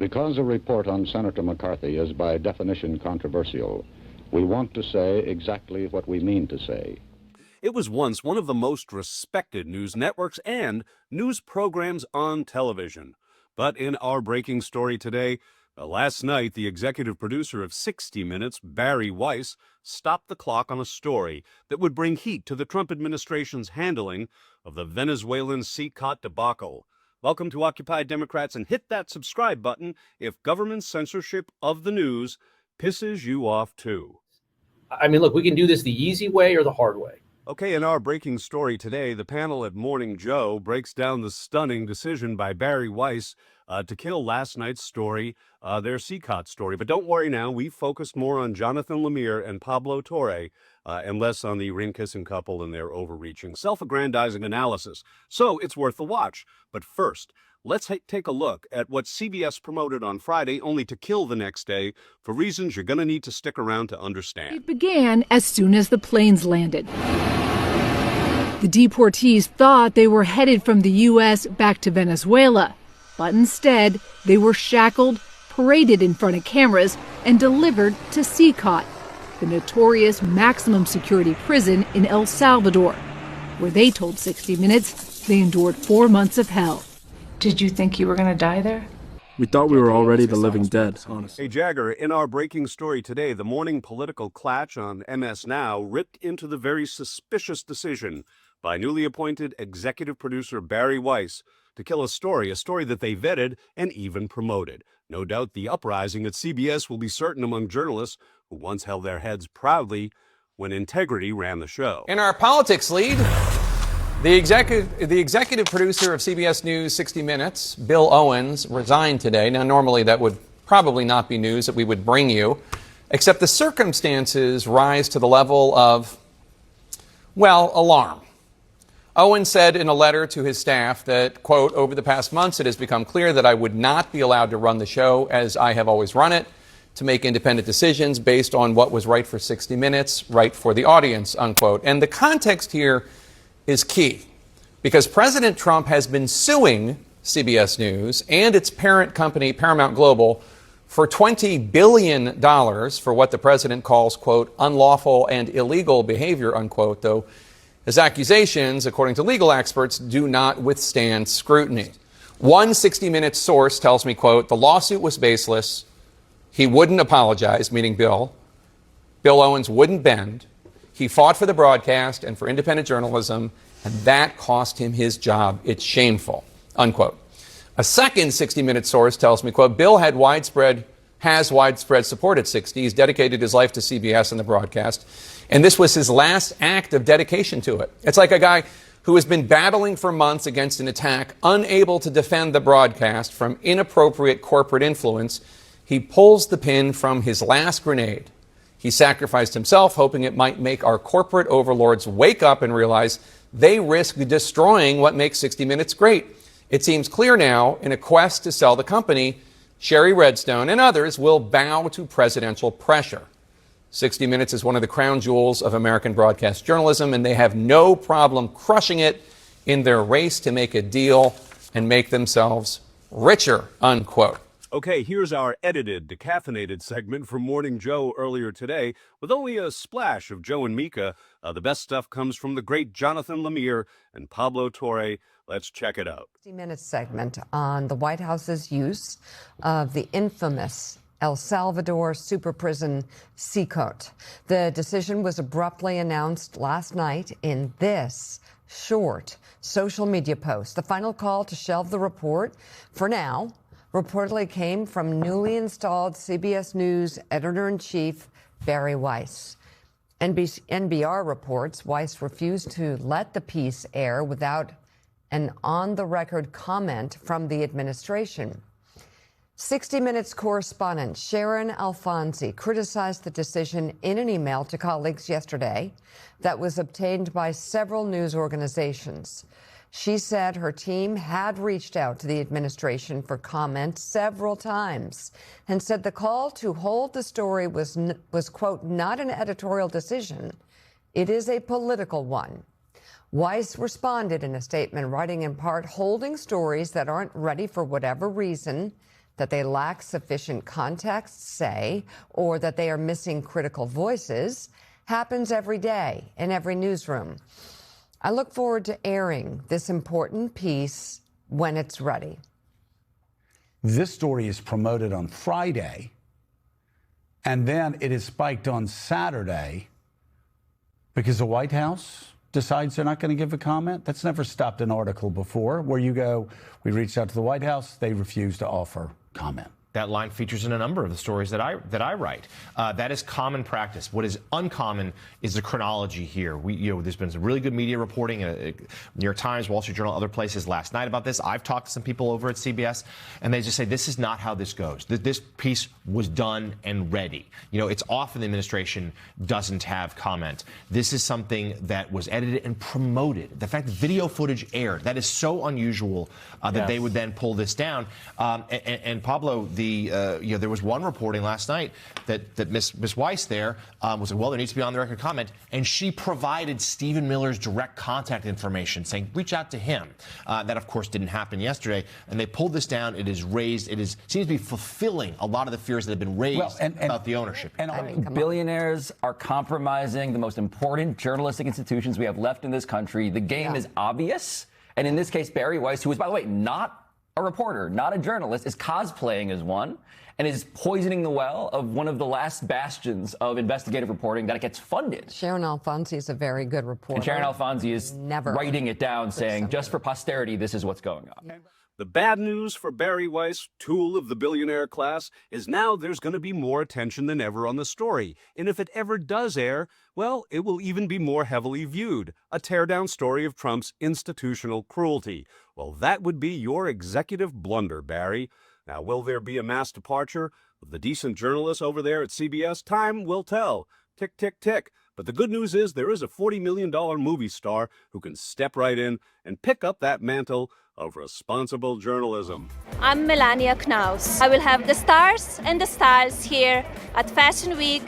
Because a report on Senator McCarthy is by definition controversial, we want to say exactly what we mean to say. It was once one of the most respected news networks and news programs on television. But in our breaking story today, last night, the executive producer of 60 Minutes, Barry Weiss, stopped the clock on a story that would bring heat to the Trump administration's handling of the Venezuelan CECOT debacle. Welcome to Occupy Democrats, and hit that subscribe button if government censorship of the news pisses you off too. I mean, look, we can do this the easy way or the hard way. Okay, in our breaking story today, the panel at Morning Joe breaks down the stunning decision by Barry Weiss to kill last night's story, their CECOT story. But don't worry now, we focused more on Jonathan Lemire and Pablo Torre and less on the ring-kissing couple and their overreaching, self-aggrandizing analysis. So it's worth the watch. But first, let's take a look at what CBS promoted on Friday, only to kill the next day for reasons you're going to need to stick around to understand. It began as soon as the planes landed. The deportees thought they were headed from the U.S. back to Venezuela, but instead they were shackled, paraded in front of cameras, and delivered to CECOT, the notorious maximum security prison in El Salvador, where they told 60 Minutes they endured 4 months of hell. Did you think you were going to die there? We thought we were already the living dead, honestly. Hey, Jagger, in our breaking story today, the morning political clutch on MS Now ripped into the very suspicious decision by newly appointed executive producer Barry Weiss to kill a story that they vetted and even promoted. No doubt the uprising at CBS will be certain among journalists who once held their heads proudly when integrity ran the show. In our politics lead, the executive producer of CBS News 60 Minutes, Bill Owens, resigned today. Now, normally that would probably not be news that we would bring you, except the circumstances rise to the level of, well, alarm. Owens said in a letter to his staff that, quote, over the past months it has become clear that I would not be allowed to run the show as I have always run it, to make independent decisions based on what was right for 60 Minutes, right for the audience, unquote. And the context here is key, because President Trump has been suing CBS News and its parent company, Paramount Global, for $20 billion for what the president calls, quote, unlawful and illegal behavior, unquote, though his accusations, according to legal experts, do not withstand scrutiny. One 60 Minutes source tells me, quote, the lawsuit was baseless. He wouldn't apologize, meaning Bill. Bill Owens wouldn't bend. He fought for the broadcast and for independent journalism, and that cost him his job. It's shameful, unquote. A second 60 Minutes source tells me, quote, Bill has widespread support at 60. He's dedicated his life to CBS and the broadcast, and this was his last act of dedication to it. It's like a guy who has been battling for months against an attack, unable to defend the broadcast from inappropriate corporate influence. He pulls the pin from his last grenade. He sacrificed himself, hoping it might make our corporate overlords wake up and realize they risk destroying what makes 60 Minutes great. It seems clear now, in a quest to sell the company, Sherry Redstone and others will bow to presidential pressure. 60 Minutes is one of the crown jewels of American broadcast journalism, and they have no problem crushing it in their race to make a deal and make themselves richer, unquote. Okay, here's our edited, decaffeinated segment from Morning Joe earlier today, with only a splash of Joe and Mika. The best stuff comes from the great Jonathan Lemire and Pablo Torre. Let's check it out. 60 Minutes segment on the White House's use of the infamous El Salvador super prison CECOT. The decision was abruptly announced last night in this short social media post. The final call to shelve the report, for now, reportedly came from newly installed CBS News editor-in-chief Barry Weiss. NBR reports Weiss refused to let the piece air without an on-the-record comment from the administration. 60 Minutes correspondent Sharon Alfonsi criticized the decision in an email to colleagues yesterday that was obtained by several news organizations. She said her team had reached out to the administration for comment several times and said the call to hold the story was, quote, not an editorial decision. It is a political one. Weiss responded in a statement, writing in part, holding stories that aren't ready for whatever reason, that they lack sufficient context, say, or that they are missing critical voices happens every day in every newsroom. I look forward to airing this important piece when it's ready. This story is promoted on Friday, and then it is spiked on Saturday because the White House decides they're not going to give a comment. That's never stopped an article before where you go, we reached out to the White House, they refused to offer comment. That line features in a number of the stories that I write. That is common practice. What is uncommon is the chronology here. There's been some really good media reporting, New York Times, Wall Street Journal, other places last night about this. I've talked to some people over at CBS, and they just say this is not how this goes. This piece was done and ready. It's often the administration doesn't have comment. This is something that was edited and promoted. The fact that video footage aired, that is so unusual that they would then pull this down. And Pablo, there was one reporting last night that Miss Weiss there was like, well, there needs to be on the record comment, and she provided Stephen Miller's direct contact information, saying reach out to him. That of course didn't happen yesterday, and they pulled this down. It is raised. Seems to be fulfilling a lot of the fears that have been raised about the ownership. Billionaires are compromising the most important journalistic institutions we have left in this country. The game is obvious, and in this case, Barry Weiss, who is, by the way, not a reporter, not a journalist, is cosplaying as one and is poisoning the well of one of the last bastions of investigative reporting that it gets funded. Sharon Alfonsi is a very good reporter. And Sharon Alfonsi is writing it down, saying, just for posterity, this is what's going on. The bad news for Barry Weiss, tool of the billionaire class, is now there's going to be more attention than ever on the story. And if it ever does air, well, it will even be more heavily viewed. A teardown story of Trump's institutional cruelty. Well, that would be your executive blunder, Barry. Now, will there be a mass departure of the decent journalists over there at CBS? Time will tell. Tick, tick, tick. But the good news is there is a $40 million movie star who can step right in and pick up that mantle of responsible journalism. I'm Melania Knaus. I will have the stars and the styles here at Fashion Week.